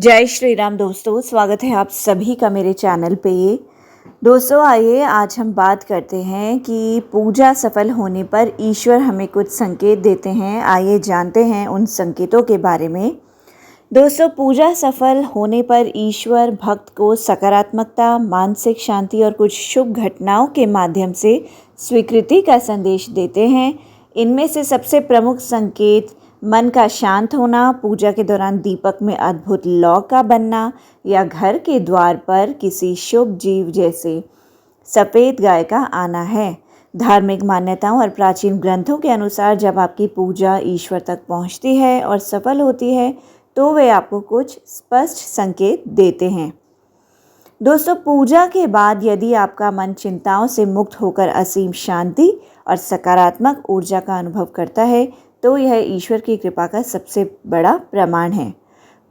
जय श्री राम दोस्तों, स्वागत है आप सभी का मेरे चैनल पे। दोस्तों आइए आज हम बात करते हैं कि पूजा सफल होने पर ईश्वर हमें कुछ संकेत देते हैं। आइए जानते हैं उन संकेतों के बारे में। दोस्तों, पूजा सफल होने पर ईश्वर भक्त को सकारात्मकता, मानसिक शांति और कुछ शुभ घटनाओं के माध्यम से स्वीकृति का संदेश देते हैं। इनमें से सबसे प्रमुख संकेत मन का शांत होना, पूजा के दौरान दीपक में अद्भुत लौ का बनना या घर के द्वार पर किसी शुभ जीव जैसे सफ़ेद गाय का आना है। धार्मिक मान्यताओं और प्राचीन ग्रंथों के अनुसार जब आपकी पूजा ईश्वर तक पहुंचती है और सफल होती है तो वे आपको कुछ स्पष्ट संकेत देते हैं। दोस्तों, पूजा के बाद यदि आपका मन चिंताओं से मुक्त होकर असीम शांति और सकारात्मक ऊर्जा का अनुभव करता है तो यह ईश्वर की कृपा का सबसे बड़ा प्रमाण है।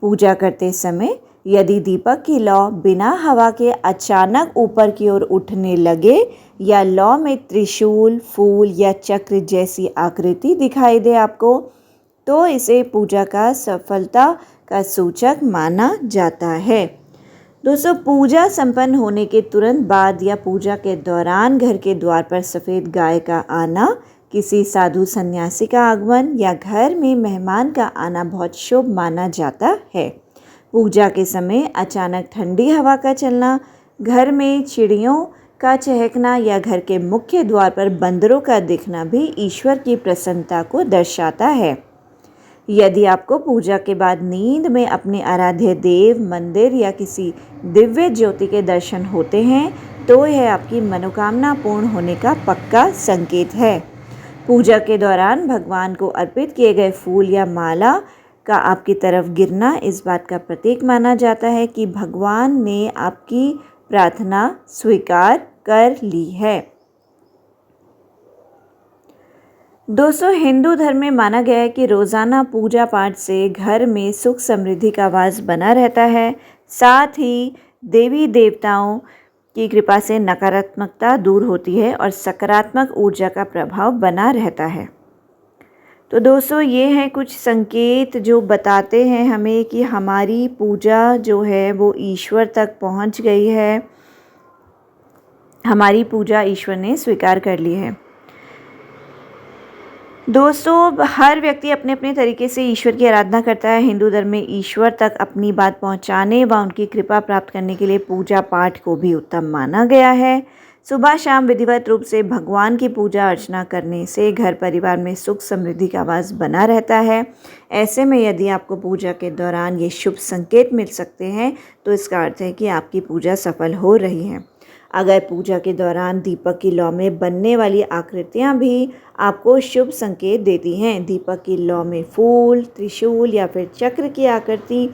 पूजा करते समय यदि दीपक की लौ बिना हवा के अचानक ऊपर की ओर उठने लगे या लौ में त्रिशूल, फूल या चक्र जैसी आकृति दिखाई दे आपको, तो इसे पूजा का सफलता का सूचक माना जाता है। दोस्तों, पूजा संपन्न होने के तुरंत बाद या पूजा के दौरान घर के द्वार पर सफ़ेद गाय का आना, किसी साधु सन्यासी का आगमन या घर में मेहमान का आना बहुत शुभ माना जाता है। पूजा के समय अचानक ठंडी हवा का चलना, घर में चिड़ियों का चहकना या घर के मुख्य द्वार पर बंदरों का दिखना भी ईश्वर की प्रसन्नता को दर्शाता है। यदि आपको पूजा के बाद नींद में अपने आराध्य देव, मंदिर या किसी दिव्य ज्योति के दर्शन होते हैं तो यह आपकी मनोकामना पूर्ण होने का पक्का संकेत है। पूजा के दौरान भगवान को अर्पित किए गए फूल या माला का आपकी तरफ गिरना इस बात का प्रतीक माना जाता है कि भगवान ने आपकी प्रार्थना स्वीकार कर ली है। दोस्तों, हिंदू धर्म में माना गया है कि रोज़ाना पूजा पाठ से घर में सुख समृद्धि का वास बना रहता है। साथ ही देवी देवताओं की कृपा से नकारात्मकता दूर होती है और सकारात्मक ऊर्जा का प्रभाव बना रहता है। तो दोस्तों, ये हैं कुछ संकेत जो बताते हैं हमें कि हमारी पूजा जो है वो ईश्वर तक पहुंच गई है, हमारी पूजा ईश्वर ने स्वीकार कर ली है। दोस्तों, हर व्यक्ति अपने अपने तरीके से ईश्वर की आराधना करता है। हिंदू धर्म में ईश्वर तक अपनी बात पहुंचाने व उनकी कृपा प्राप्त करने के लिए पूजा पाठ को भी उत्तम माना गया है। सुबह शाम विधिवत रूप से भगवान की पूजा अर्चना करने से घर परिवार में सुख समृद्धि का वास बना रहता है। ऐसे में यदि आपको पूजा के दौरान ये शुभ संकेत मिल सकते हैं तो इसका अर्थ है कि आपकी पूजा सफल हो रही है। अगर पूजा के दौरान दीपक की लौ में बनने वाली आकृतियाँ भी आपको शुभ संकेत देती हैं, दीपक की लौ में फूल, त्रिशूल या फिर चक्र की आकृति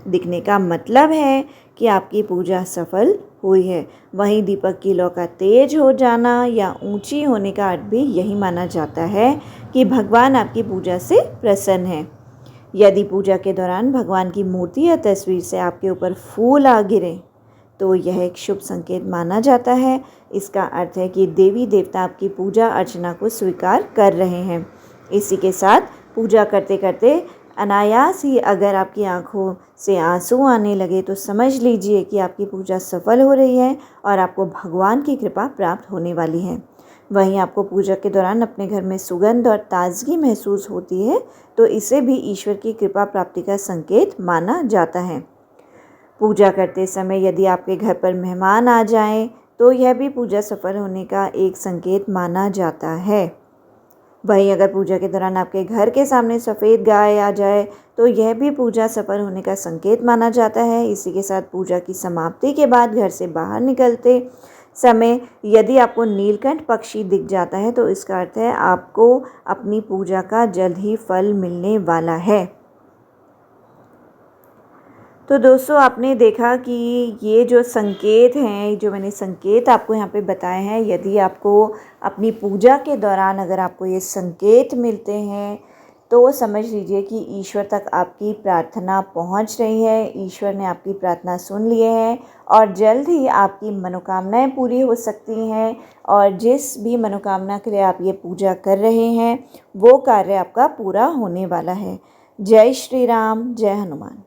दिखने का मतलब है कि आपकी पूजा सफल हुई है। वहीं दीपक की लौ का तेज हो जाना या ऊंची होने का अर्थ भी यही माना जाता है कि भगवान आपकी पूजा से प्रसन्न है। यदि पूजा के दौरान भगवान की मूर्ति या तस्वीर से आपके ऊपर फूल आ गिरे तो यह एक शुभ संकेत माना जाता है। इसका अर्थ है कि देवी देवता आपकी पूजा अर्चना को स्वीकार कर रहे हैं। इसी के साथ पूजा करते करते अनायास ही अगर आपकी आंखों से आंसू आने लगे तो समझ लीजिए कि आपकी पूजा सफल हो रही है और आपको भगवान की कृपा प्राप्त होने वाली है। वहीं आपको पूजा के दौरान अपने घर में सुगंध और ताजगी महसूस होती है तो इसे भी ईश्वर की कृपा प्राप्ति का संकेत माना जाता है। पूजा करते समय यदि आपके घर पर मेहमान आ जाएं तो यह भी पूजा सफल होने का एक संकेत माना जाता है। वहीं अगर पूजा के दौरान आपके घर के सामने सफ़ेद गाय आ जाए तो यह भी पूजा सफल होने का संकेत माना जाता है। इसी के साथ पूजा की समाप्ति के बाद घर से बाहर निकलते समय यदि आपको नीलकंठ पक्षी दिख जाता है तो इसका अर्थ है आपको अपनी पूजा का जल्द ही फल मिलने वाला है। तो दोस्तों, आपने देखा कि ये जो संकेत हैं, जो मैंने संकेत आपको यहाँ पे बताए हैं, यदि आपको अपनी पूजा के दौरान अगर आपको ये संकेत मिलते हैं तो समझ लीजिए कि ईश्वर तक आपकी प्रार्थना पहुँच रही है, ईश्वर ने आपकी प्रार्थना सुन लिए है और जल्द ही आपकी मनोकामनाएं पूरी हो सकती हैं और जिस भी मनोकामना के लिए आप ये पूजा कर रहे हैं वो कार्य आपका पूरा होने वाला है। जय श्री राम, जय हनुमान।